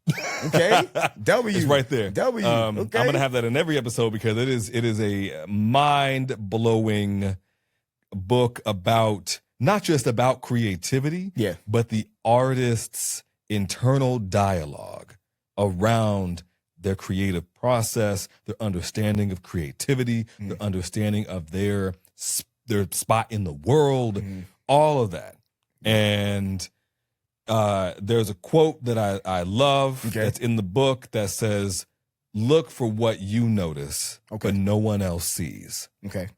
Okay. W. It's right there. W. Okay. Okay. I'm gonna have that in every episode because it is a mind-blowing book about not just about creativity, but the artist's internal dialogue around their creative process, their understanding of creativity, their understanding of their spot in the world, all of that. And there's a quote that I love that's in the book that says, "Look for what you notice, but no one else sees." Okay.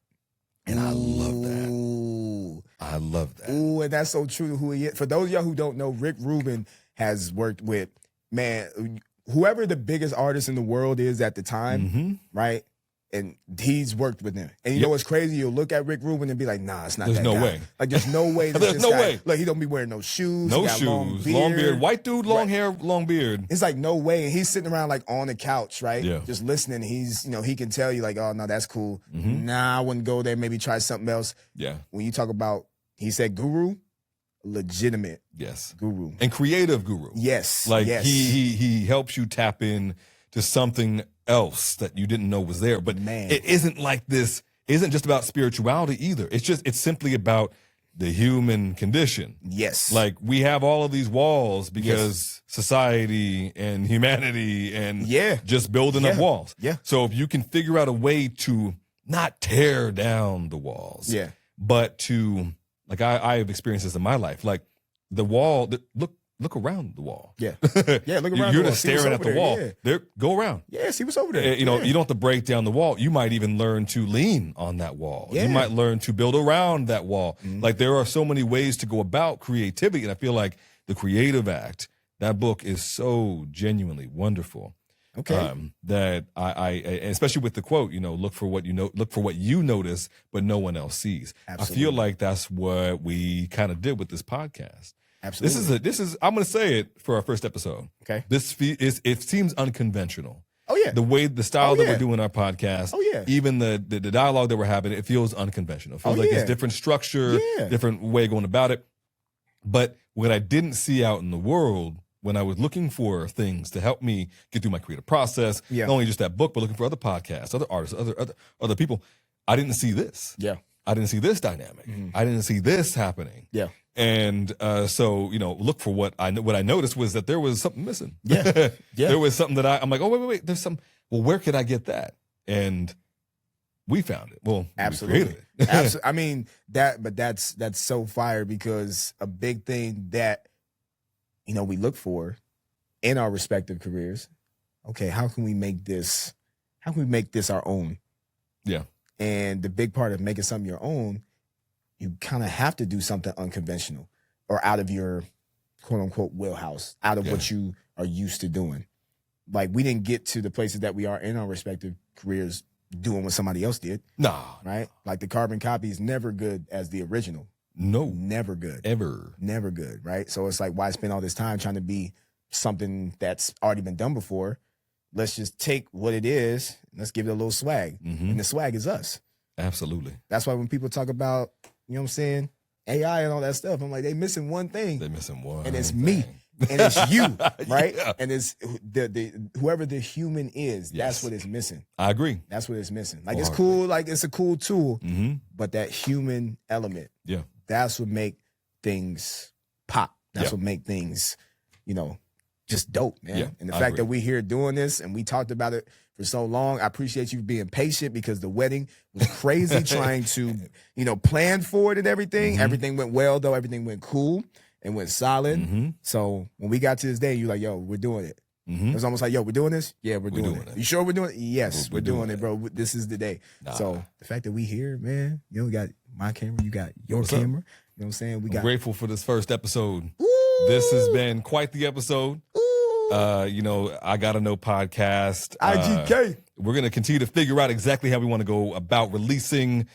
And I love that. I love that. Ooh, and that's so true to who he is. For those of y'all who don't know, Rick Rubin has worked with, man, whoever the biggest artist in the world is at the time, right? And he's worked with them. And you know what's crazy? You'll look at Rick Rubin and be like, nah, it's not There's that no guy. way. Like, there's no way. There's no way. Like, he don't be wearing no shoes. No shoes. Long beard. White dude, long hair, long beard. It's like, no way. And he's sitting around, like, on the couch, right? Yeah. Just listening. He's, he can tell you, like, oh, no, that's cool. Nah, I wouldn't go there. Maybe try something else. Yeah. When you talk about, he said guru, legitimate guru. And creative guru. Yes. Like, he helps you tap in to something else that you didn't know was there. But it isn't like this, isn't just about spirituality either. It's simply about the human condition. Yes. Like, we have all of these walls because society and humanity and just building up walls. Yeah. So if you can figure out a way to not tear down the walls, but to, like, I have experienced this in my life. Like, the wall, look around the wall. Yeah. Yeah, look around You're the wall. just staring at the wall. Yeah. Go around. Yeah, see what's over there. You know, you don't have to break down the wall. You might even learn to lean on that wall. Yeah. You might learn to build around that wall. Like, there are so many ways to go about creativity. And I feel like The Creative Act, that book is so genuinely wonderful. Okay. That I especially with the quote, look for what you notice, but no one else sees. Absolutely. I feel like that's what we kind of did with this podcast. Absolutely. This is I'm going to say it for our first episode. Okay. It seems unconventional. Oh yeah. The style that we're doing our podcast. Oh yeah. Even the dialogue that we're having, it feels unconventional. It feels like it's different structure, different way going about it. But what I didn't see out in the world when I was looking for things to help me get through my creative process, not only just that book, but looking for other podcasts, other artists, other people, I didn't see this. Yeah. I didn't see this dynamic. I didn't see this happening. Yeah. And so, look for what I noticed was that there was something missing. Yeah. There was something that I'm like, oh, wait, there's some, well, where could I get that? And we found it. Well, absolutely. We created it. Absolutely. I mean, that's so fire, because a big thing that, we look for in our respective careers, okay, how can we make this our own? Yeah. And the big part of making something your own, you kind of have to do something unconventional or out of your quote unquote wheelhouse, out of what you are used to doing. Like, we didn't get to the places that we are in our respective careers doing what somebody else did. Nah. Right? Like, the carbon copy is never good as the original. No. Never good. Ever. Never good. Right? So it's like, why spend all this time trying to be something that's already been done before? Let's just take what it is. Let's give it a little swag. And the swag is us. Absolutely. That's why when people talk about, you know what I'm saying, AI and all that stuff, I'm like, they missing one thing. They're missing one. And it's me. And it's you, right? And it's the whoever the human is, that's what is missing. I agree. That's what is missing. Like, it's cool, like, it's a cool tool, but that human element, that's what make things pop. That's what make things, just dope, man. Yeah, and the fact that we here doing this and we talked about it for so long, I appreciate you being patient, because the wedding was crazy trying to, plan for it and everything. Everything went well, though. Everything went cool and went solid. So when we got to this day, you're like, yo, we're doing it. It was almost like, yo, we're doing this? Yeah, we're doing it. You sure we're doing it? Yes, we're doing it, bro. This is the day. So the fact that we here, man, we got my camera, you got your camera. You know what I'm saying? I'm grateful for this first episode. Ooh. This has been quite the episode. Ooh. I Gotta Know podcast. IGK. We're going to continue to figure out exactly how we want to go about releasing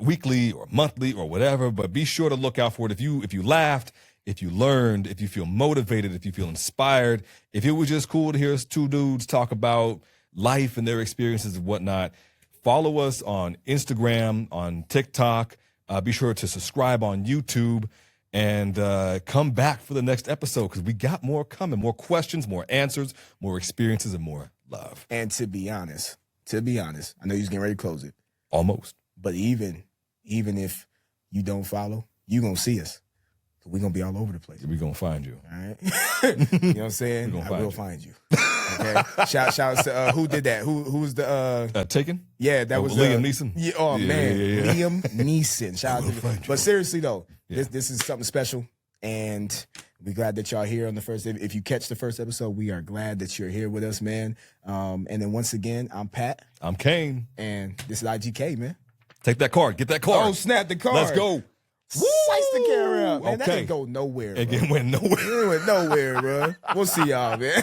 weekly or monthly or whatever, but be sure to look out for it. If you laughed, if you learned, if you feel motivated, if you feel inspired, if it was just cool to hear us two dudes talk about life and their experiences and whatnot, follow us on Instagram, on TikTok. Be sure to subscribe on YouTube and come back for the next episode because we got more coming, more questions, more answers, more experiences, and more love. And to be honest, I know you're getting ready to close it. Almost. But even if you don't follow, you're going to see us. We're going to be all over the place. We're going to find you. All right? You know what I'm saying? I will find you. Okay? Shout out to, who did that? Who was the... Taken? Yeah, that was... Liam Neeson? Yeah, oh, yeah, man. Yeah. Liam Neeson. Shout out to... But seriously, though, Yeah. this is something special. And we're glad that y'all here on the first... If you catch the first episode, we are glad that you're here with us, man. And then once again, I'm Pat. I'm Kane. And this is IGK, man. Take that card. Get that card. Oh, snap the card. Let's go. Slice the camera out. Man, that Okay. ain't go nowhere. It went nowhere. It went nowhere, bro. We'll see y'all, man.